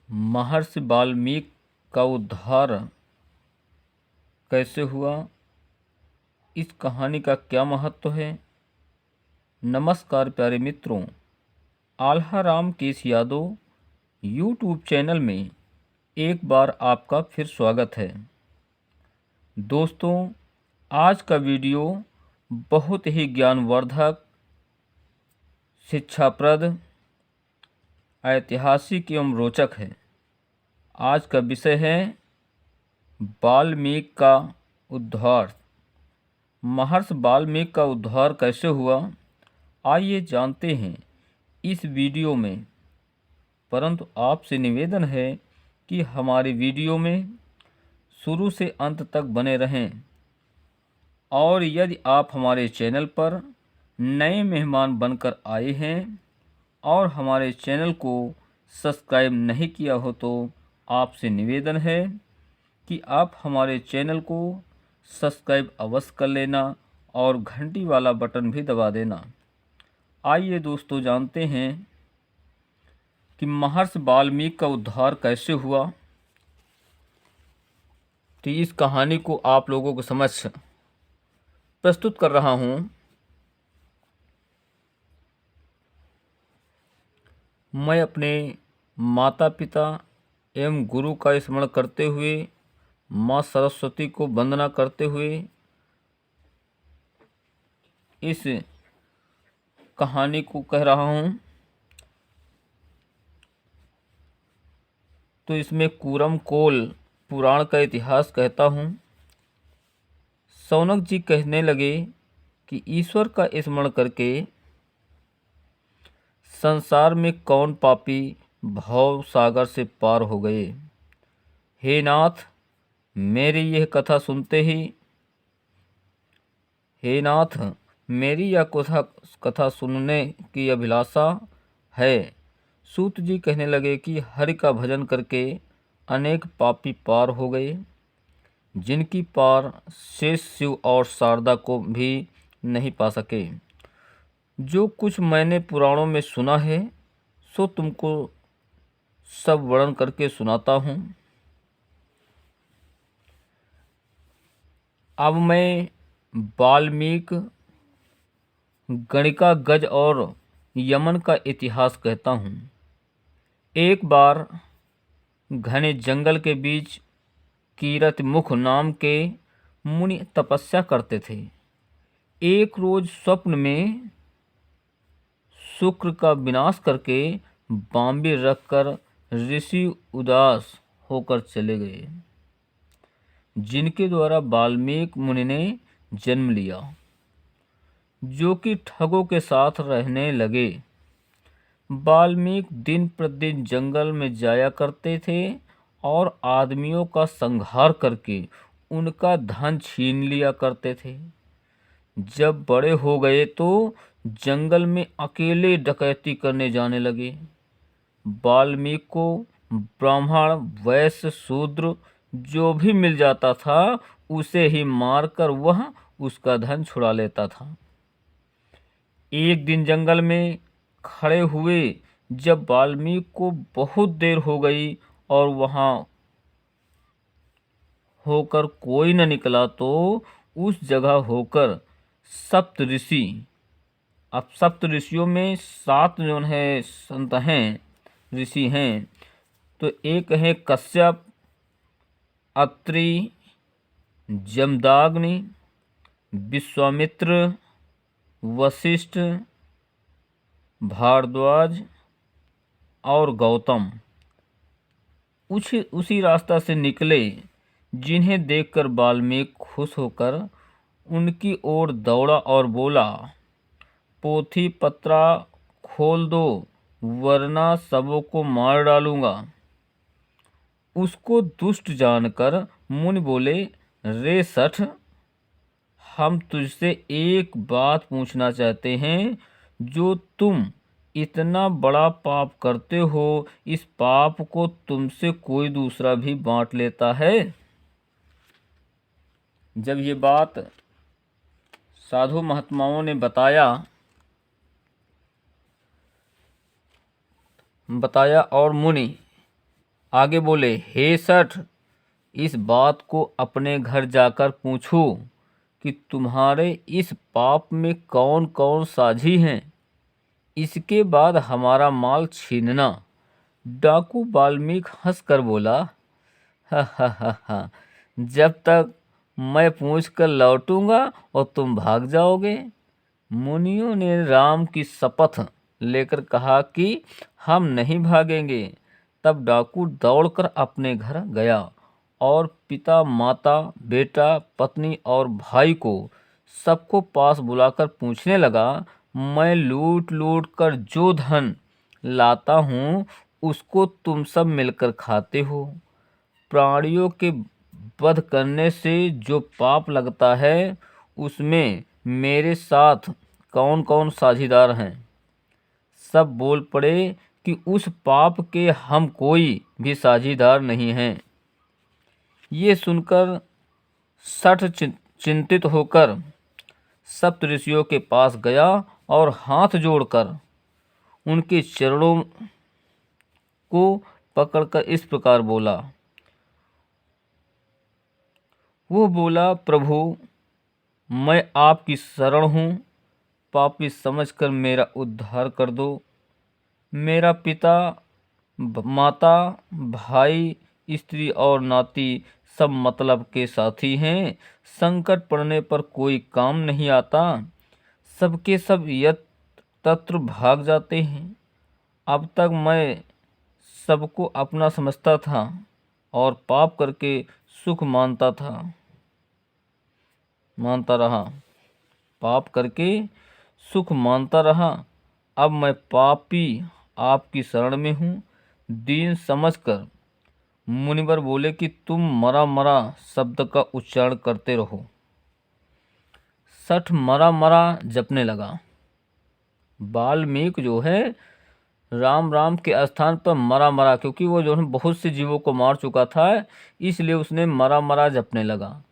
महर्षि वाल्मीकि का उद्धार कैसे हुआ, इस कहानी का क्या महत्व है। नमस्कार प्यारे मित्रों, आल्हा राम केश यादव यूट्यूब चैनल में एक बार आपका फिर स्वागत है। दोस्तों, आज का वीडियो बहुत ही ज्ञानवर्धक, शिक्षाप्रद, ऐतिहासिक एवं रोचक है। आज का विषय है वाल्मीकि का उद्धार। महर्षि वाल्मीकि का उद्धार कैसे हुआ, आइए जानते हैं इस वीडियो में। परंतु आपसे निवेदन है कि हमारे वीडियो में शुरू से अंत तक बने रहें। और यदि आप हमारे चैनल पर नए मेहमान बनकर आए हैं और हमारे चैनल को सब्सक्राइब नहीं किया हो तो आपसे निवेदन है कि आप हमारे चैनल को सब्सक्राइब अवश्य कर लेना और घंटी वाला बटन भी दबा देना। आइए दोस्तों, जानते हैं कि महर्षि वाल्मीकि का उद्धार कैसे हुआ। तो इस कहानी को आप लोगों के समक्ष प्रस्तुत कर रहा हूँ। मैं अपने माता पिता एवं गुरु का स्मरण करते हुए, माँ सरस्वती को वंदना करते हुए इस कहानी को कह रहा हूँ। तो इसमें कूरम कोल पुराण का इतिहास कहता हूँ। शौनक जी कहने लगे कि ईश्वर का स्मरण करके संसार में कौन पापी भव सागर से पार हो गए। हे नाथ, मेरी यह कथा सुनते ही हे नाथ मेरी यह कथा सुनने की अभिलाषा है। सूत जी कहने लगे कि हरि का भजन करके अनेक पापी पार हो गए, जिनकी पार शेष शिव और शारदा को भी नहीं पा सके। जो कुछ मैंने पुराणों में सुना है सो तुमको सब वर्णन करके सुनाता हूँ। अब मैं वाल्मीकि, गणिका, गज और यमन का इतिहास कहता हूँ। एक बार घने जंगल के बीच कीरत मुख नाम के मुनि तपस्या करते थे। एक रोज स्वप्न में शुक्र का विनाश करके बांबे रखकर ऋषि उदास होकर चले गए, जिनके द्वारा वाल्मीकि मुनि ने जन्म लिया, जो कि ठगों के साथ रहने लगे। वाल्मीकि दिन प्रतिदिन जंगल में जाया करते थे और आदमियों का संहार करके उनका धन छीन लिया करते थे। जब बड़े हो गए तो जंगल में अकेले डकैती करने जाने लगे। वाल्मीकि को ब्राह्मण, वैश्य, शूद्र जो भी मिल जाता था उसे ही मारकर वह उसका धन छुड़ा लेता था। एक दिन जंगल में खड़े हुए जब वाल्मीकि को बहुत देर हो गई और वहां होकर कोई न निकला तो उस जगह होकर सप्त ऋषि, अब सप्त ऋषियों में 7 जो है संत हैं, ऋषि हैं। तो एक है कश्यप, अत्रि, जमदाग्नि, विश्वामित्र, वशिष्ठ, भारद्वाज और गौतम उसी रास्ता से निकले, जिन्हें देखकर वाल्मीकि खुश होकर उनकी ओर दौड़ा और बोला, पोथी पत्रा खोल दो वरना सबों को मार डालूंगा। उसको दुष्ट जानकर मुनि बोले, रे सठ, हम तुझसे एक बात पूछना चाहते हैं। जो तुम इतना बड़ा पाप करते हो, इस पाप को तुमसे कोई दूसरा भी बांट लेता है? जब ये बात साधु महात्माओं ने बताया और मुनि आगे बोले, हे सठ, इस बात को अपने घर जाकर पूछो कि तुम्हारे इस पाप में कौन कौन साझी हैं, इसके बाद हमारा माल छीनना। डाकू वाल्मीकि हंसकर बोला, हा हा हा हा, जब तक मैं पूछ कर लौटूंगा और तुम भाग जाओगे। मुनियों ने राम की शपथ लेकर कहा कि हम नहीं भागेंगे। तब डाकू दौड़कर अपने घर गया और पिता, माता, बेटा, पत्नी और भाई को सबको पास बुलाकर पूछने लगा, मैं लूट लूट कर जो धन लाता हूँ उसको तुम सब मिलकर खाते हो। प्राणियों के वध करने से जो पाप लगता है उसमें मेरे साथ कौन कौन साझीदार हैं। सब बोल पड़े कि उस पाप के हम कोई भी साझीदार नहीं हैं। ये सुनकर सठ चिंतित होकर सप्त ऋषियों के पास गया और हाथ जोड़कर उनके चरणों को पकड़कर इस प्रकार बोला। वो बोला, प्रभु, मैं आपकी शरण हूँ, पापी समझकर मेरा उद्धार कर दो। मेरा पिता, माता, भाई, स्त्री और नाती सब मतलब के साथी हैं। संकट पड़ने पर कोई काम नहीं आता। सबके सब यत्र भाग जाते हैं। अब तक मैं सबको अपना समझता था और पाप करके सुख मानता रहा। पाप करके सुख मानता रहा। अब मैं पापी आपकी शरण में हूँ। दीन समझकर मुनिवर बोले कि तुम मरा मरा शब्द का उच्चारण करते रहो। सठ मरा मरा जपने लगा। वाल्मीकि जो है राम राम के स्थान पर मरा मरा, क्योंकि वो जो है बहुत से जीवों को मार चुका था, इसलिए उसने मरा मरा जपने लगा।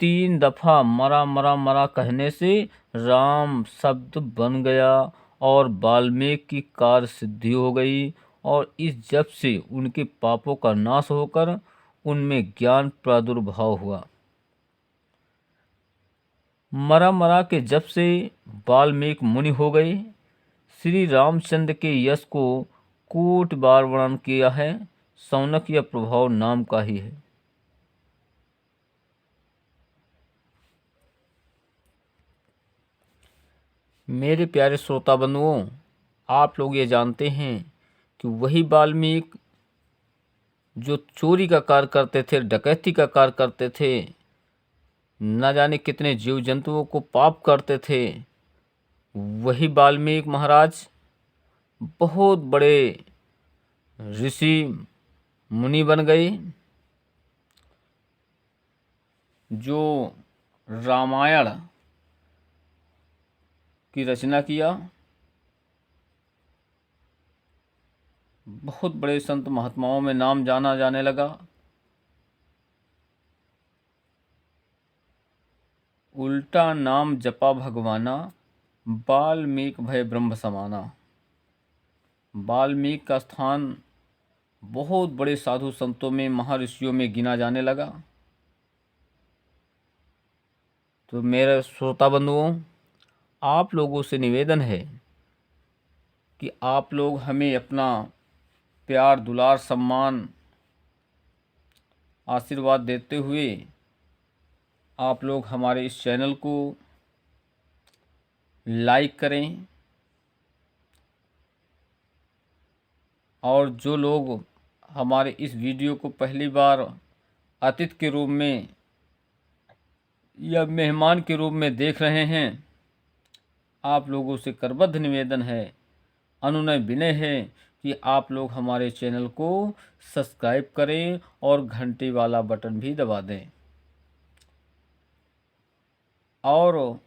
3 दफा मरा मरा मरा कहने से राम शब्द बन गया और वाल्मीकि की कार्य सिद्धि हो गई और इस जप से उनके पापों का नाश होकर उनमें ज्ञान प्रादुर्भाव हुआ। मरा मरा के जप से वाल्मीकि मुनि हो गए। श्री रामचंद्र के यश को कोट बार वर्णन किया है। शौनक यह प्रभाव नाम का ही है। मेरे प्यारे श्रोता बंधुओं, आप लोग ये जानते हैं कि वही वाल्मीकि जो चोरी का कार्य करते थे, डकैती का कार्य करते थे, न जाने कितने जीव जंतुओं को पाप करते थे, वही वाल्मीकि महाराज बहुत बड़े ऋषि मुनि बन गए, जो रामायण की रचना किया। बहुत बड़े संत महात्माओं में नाम जाना जाने लगा। उल्टा नाम जपा भगवाना, वाल्मीकि भय ब्रह्म समाना। वाल्मीकि का स्थान बहुत बड़े साधु संतों में, महर्षियों में गिना जाने लगा। तो मेरे श्रोता बंधुओं, आप लोगों से निवेदन है कि आप लोग हमें अपना प्यार, दुलार, सम्मान, आशीर्वाद देते हुए आप लोग हमारे इस चैनल को लाइक करें और जो लोग हमारे इस वीडियो को पहली बार अतिथि के रूप में या मेहमान के रूप में देख रहे हैं, आप लोगों से करबद्ध निवेदन है, अनुनय विनय है कि आप लोग हमारे चैनल को सब्सक्राइब करें और घंटी वाला बटन भी दबा दें। और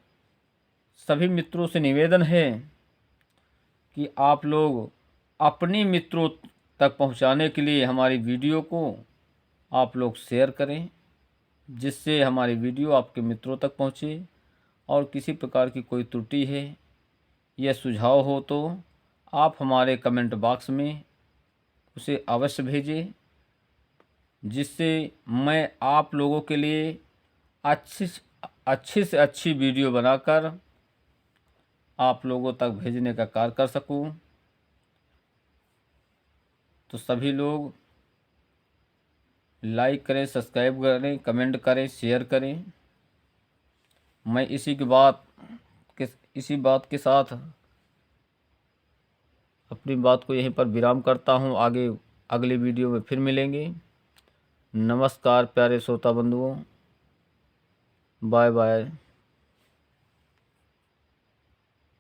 सभी मित्रों से निवेदन है कि आप लोग अपने मित्रों तक पहुंचाने के लिए हमारी वीडियो को आप लोग शेयर करें, जिससे हमारी वीडियो आपके मित्रों तक पहुंचे। और किसी प्रकार की कोई त्रुटि है या सुझाव हो तो आप हमारे कमेंट बॉक्स में उसे अवश्य भेजें। जिससे मैं आप लोगों के लिए अच्छी से अच्छी वीडियो बनाकर आप लोगों तक भेजने का कार्य कर सकूं। तो सभी लोग लाइक करें, सब्सक्राइब करें, कमेंट करें, शेयर करें। मैं इसी बात के साथ अपनी बात को यहीं पर विराम करता हूं। आगे अगली वीडियो में फिर मिलेंगे। नमस्कार प्यारे श्रोता बंधुओं, बाय बाय।